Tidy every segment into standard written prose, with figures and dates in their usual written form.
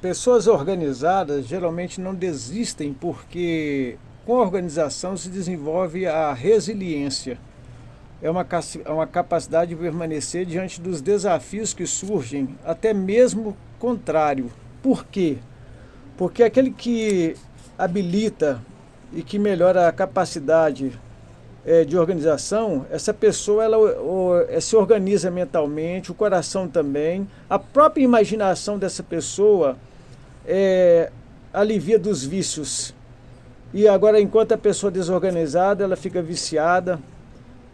Pessoas organizadas geralmente não desistem porque com a organização se desenvolve a resiliência. É uma capacidade de permanecer diante dos desafios que surgem, até mesmo contrário. Por quê? Porque aquele que habilita e que melhora a capacidade de organização, essa pessoa se organiza mentalmente, o coração também, a própria imaginação dessa pessoa é, alivia dos vícios. E agora, enquanto a pessoa desorganizada, ela fica viciada,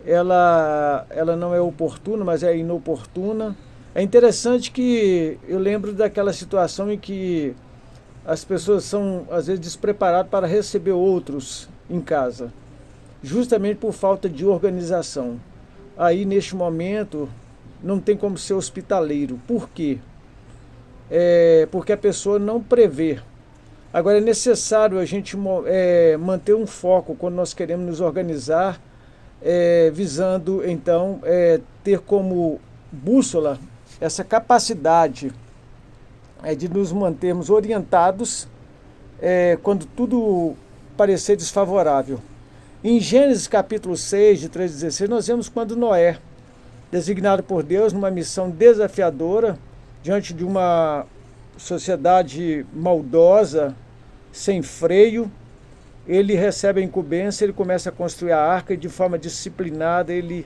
ela não é oportuna, mas é inoportuna. É interessante que eu lembro daquela situação em que as pessoas são, às vezes, despreparadas para receber outros em casa, justamente por falta de organização. Aí, neste momento, não tem como ser hospitaleiro. Por quê? Porque a pessoa não prevê. Agora, é necessário a gente manter um foco quando nós queremos nos organizar, visando, então, ter como bússola essa capacidade de nos mantermos orientados quando tudo parecer desfavorável. Em Gênesis capítulo 6, de 3 a 16, nós vemos quando Noé, designado por Deus numa missão desafiadora, diante de uma sociedade maldosa, sem freio, ele recebe a incumbência, ele começa a construir a arca e de forma disciplinada, ele,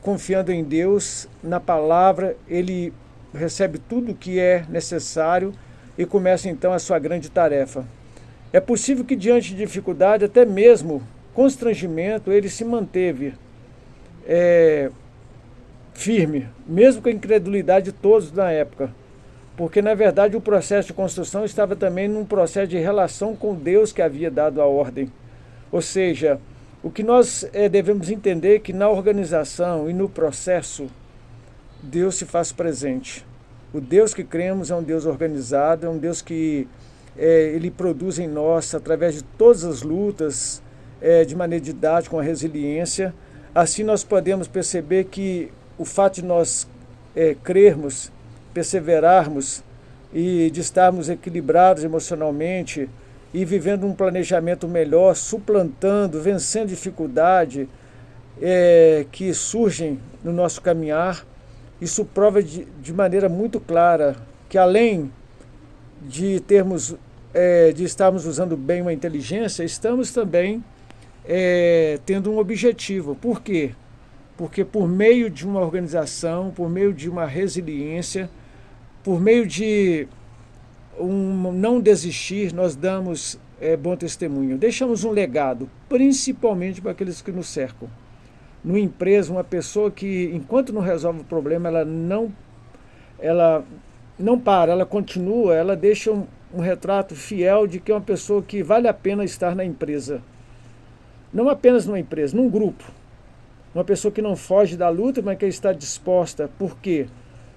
confiando em Deus, na palavra, ele recebe tudo o que é necessário e começa então a sua grande tarefa. É possível que diante de dificuldade, até mesmo constrangimento, ele se manteve firme, mesmo com a incredulidade de todos na época. Porque, na verdade, o processo de construção estava também num processo de relação com Deus que havia dado a ordem. Ou seja, o que nós devemos entender é que na organização e no processo, Deus se faz presente. O Deus que cremos é um Deus organizado, é um Deus que ele produz em nós, através de todas as lutas, de maneira didática, com a resiliência. Assim nós podemos perceber que o fato de nós crermos, perseverarmos e de estarmos equilibrados emocionalmente e vivendo um planejamento melhor, suplantando, vencendo dificuldade que surgem no nosso caminhar, isso prova de maneira muito clara que além de termos, de estarmos usando bem uma inteligência, estamos também tendo um objetivo. Por quê? Porque por meio de uma organização, por meio de uma resiliência, por meio de não desistir, nós damos bom testemunho. Deixamos um legado, principalmente para aqueles que nos cercam. Numa empresa, uma pessoa que, enquanto não resolve o problema, ela não para, ela continua, ela deixa um retrato fiel de que é uma pessoa que vale a pena estar na empresa. Não apenas numa empresa, num grupo. Uma pessoa que não foge da luta, mas que está disposta. Por quê?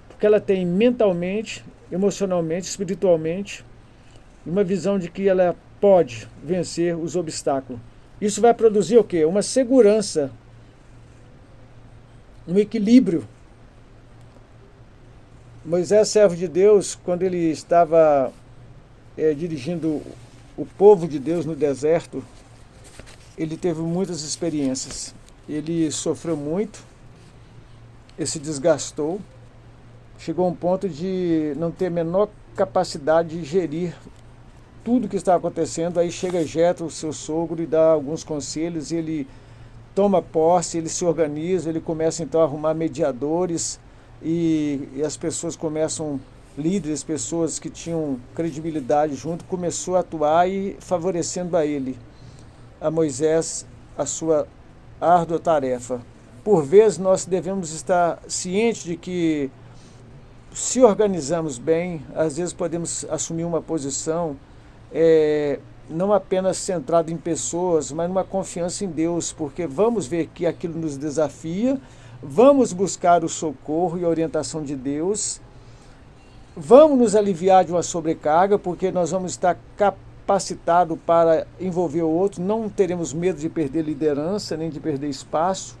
Porque ela tem mentalmente, emocionalmente, espiritualmente, uma visão de que ela pode vencer os obstáculos. Isso vai produzir o quê? Uma segurança, um equilíbrio. Moisés, servo de Deus, quando ele estava dirigindo o povo de Deus no deserto, ele teve muitas experiências. Ele sofreu muito, ele se desgastou, chegou a um ponto de não ter a menor capacidade de gerir tudo que está acontecendo. Aí chega Jetro, o seu sogro, e dá alguns conselhos, ele toma posse, ele se organiza, ele começa então a arrumar mediadores e as pessoas começam, líderes, pessoas que tinham credibilidade junto, começou a atuar e favorecendo a Moisés, a sua árdua tarefa. Por vezes nós devemos estar cientes de que se organizamos bem, às vezes podemos assumir uma posição não apenas centrada em pessoas, mas numa confiança em Deus, porque vamos ver que aquilo nos desafia, vamos buscar o socorro e a orientação de Deus, vamos nos aliviar de uma sobrecarga, porque nós vamos estar capacitados para envolver o outro, não teremos medo de perder liderança, nem de perder espaço,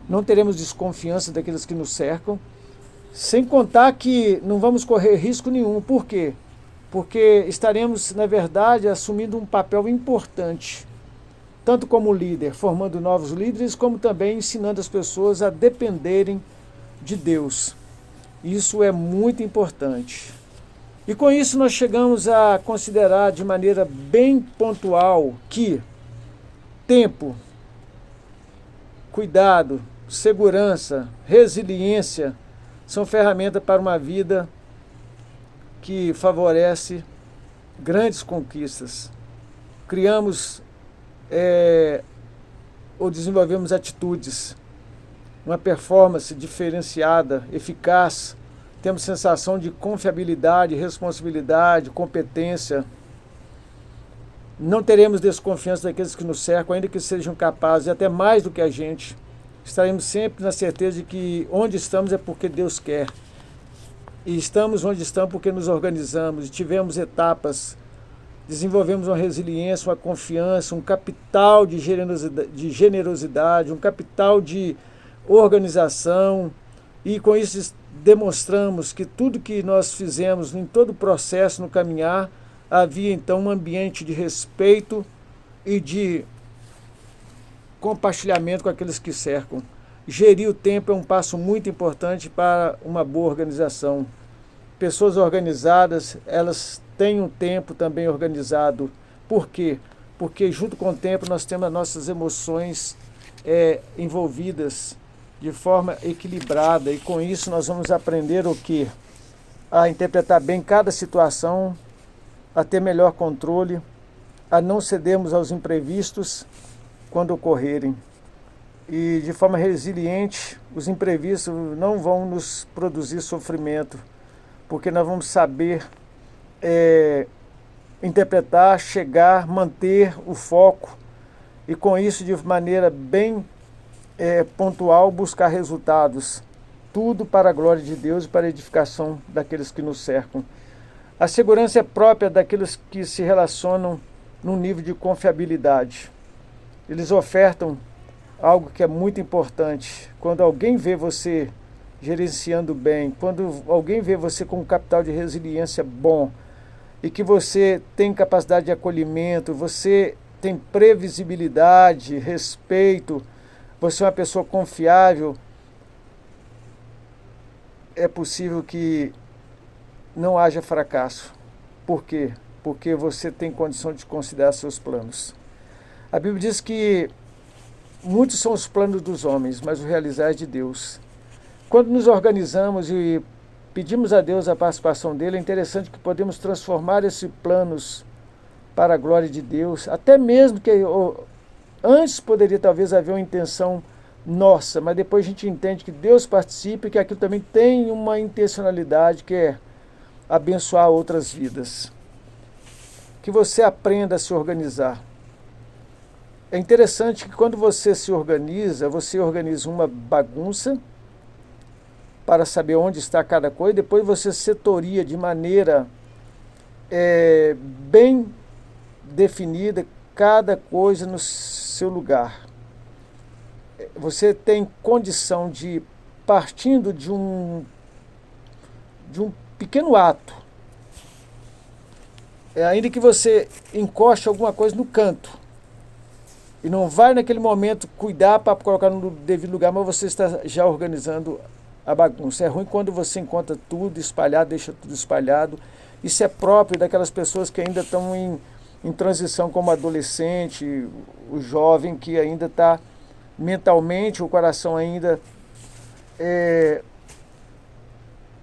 não teremos desconfiança daqueles que nos cercam, sem contar que não vamos correr risco nenhum. Por quê? porque estaremos, na verdade, assumindo um papel importante, tanto como líder, formando novos líderes, como também ensinando as pessoas a dependerem de Deus. Isso é muito importante. E com isso nós chegamos a considerar de maneira bem pontual que tempo, cuidado, segurança, resiliência são ferramentas para uma vida que favorece grandes conquistas. Criamos ou desenvolvemos atitudes, uma performance diferenciada, eficaz, temos sensação de confiabilidade, responsabilidade, competência. Não teremos desconfiança daqueles que nos cercam, ainda que sejam capazes, até mais do que a gente. Estaremos sempre na certeza de que onde estamos é porque Deus quer. E estamos onde estamos porque nos organizamos, tivemos etapas, desenvolvemos uma resiliência, uma confiança, um capital de generosidade, um capital de organização, e com isso demonstramos que tudo que nós fizemos em todo o processo, no caminhar, havia então um ambiente de respeito e de compartilhamento com aqueles que cercam. Gerir o tempo é um passo muito importante para uma boa organização. Pessoas organizadas, elas têm um tempo também organizado. Por quê? Porque junto com o tempo nós temos as nossas emoções envolvidas de forma equilibrada, e com isso nós vamos aprender o quê? A interpretar bem cada situação, a ter melhor controle, a não cedermos aos imprevistos quando ocorrerem. E de forma resiliente, os imprevistos não vão nos produzir sofrimento, porque nós vamos saber interpretar, chegar, manter o foco, e com isso de maneira bem pontual buscar resultados, tudo para a glória de Deus e para a edificação daqueles que nos cercam. A segurança é própria daqueles que se relacionam num nível de confiabilidade. Eles ofertam algo que é muito importante. Quando alguém vê você gerenciando bem, quando alguém vê você com um capital de resiliência bom, e que você tem capacidade de acolhimento, você tem previsibilidade, respeito, você é uma pessoa confiável, é possível que não haja fracasso. Por quê? Porque você tem condição de considerar seus planos. A Bíblia diz que muitos são os planos dos homens, mas o realizar é de Deus. Quando nos organizamos e pedimos a Deus a participação dele, é interessante que podemos transformar esses planos para a glória de Deus, até mesmo que antes poderia talvez haver uma intenção nossa, mas depois a gente entende que Deus participa e que aquilo também tem uma intencionalidade, que é abençoar outras vidas. Que você aprenda a se organizar. É interessante que quando você se organiza, você organiza uma bagunça para saber onde está cada coisa, depois você setoria de maneira bem definida cada coisa no seu lugar. Você tem condição de, partindo de um pequeno ato, ainda que você encoste alguma coisa no canto, e não vai naquele momento cuidar para colocar no devido lugar, mas você está já organizando a bagunça. É ruim quando você encontra tudo espalhado, deixa tudo espalhado. Isso é próprio daquelas pessoas que ainda estão em transição como adolescente, o jovem que ainda está mentalmente, o coração ainda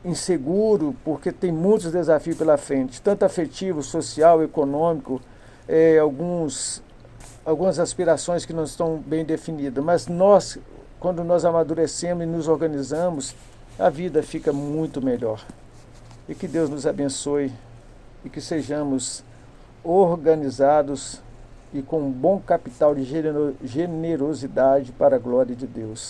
inseguro, porque tem muitos desafios pela frente, tanto afetivo, social, econômico, algumas aspirações que não estão bem definidas. Mas nós, quando nós amadurecemos e nos organizamos, a vida fica muito melhor. E que Deus nos abençoe e que sejamos organizados e com um bom capital de generosidade para a glória de Deus.